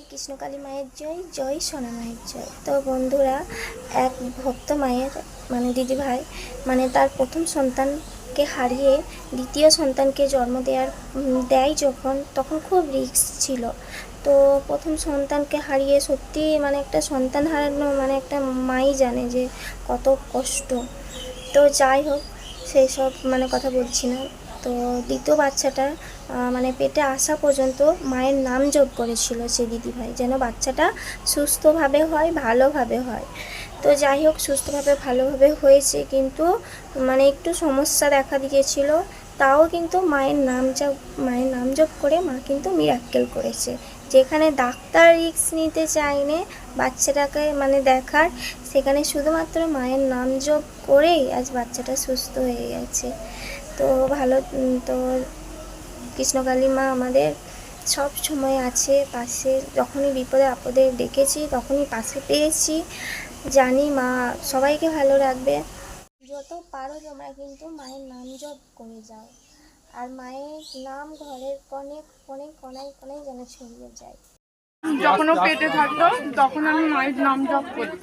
কৃষ্ণকালী মায়ের জয়, জয় সোনা মায়ের জয়। তো বন্ধুরা, এক ভক্ত মায়ের মানে দিদিভাই মানে তার প্রথম সন্তানকে হারিয়ে দ্বিতীয় সন্তানকে জন্ম দেয় যখন, তখন খুব রিস্ক ছিল। তো প্রথম সন্তানকে হারিয়ে সত্যি মানে একটা সন্তান হারানো মানে একটা মাই জানে যে কত কষ্ট। তো যাই হোক, সেই সব মানে কথা বলছি না। তো দ্বিতীয় বাচ্চাটার মানে পেটে আসা পর্যন্ত মায়ের নাম জপ করেছিল সে দিদিভাই, যেন বাচ্চাটা সুস্থভাবে হয়, ভালোভাবে হয়। তো যাই হোক, সুস্থভাবে ভালোভাবে হয়েছে, কিন্তু মানে একটু সমস্যা দেখা দিয়েছিল। তাও কিন্তু মায়ের নাম জপ করে মা কিন্তু মিরাক্কেল করেছে। যেখানে ডাক্তার রিস্ক নিতে চায়নি বাচ্চাটাকে মানে দেখার, সেখানে শুধুমাত্র মায়ের নাম জপ করেই আজ বাচ্চাটা সুস্থ হয়ে গেছে। তো তো কৃষ্ণকালী মা আমাদের সব সময় আছে পাশে। যখনই বিপদে আপদে ডেকেছি তখনই পাশে পেয়েছি। জানি মা সবাইকে ভালো রাখবে। যত পারো তোমরা কিন্তু মায়ের নাম জপ করে যাও, আর মায়ের নাম ঘরের কোণে কোণে কোনায় কোনায় যেন ছড়িয়ে যায়। যখন ও পেটে থাকতো তখন আমি মায়ের নাম জপ করতাম।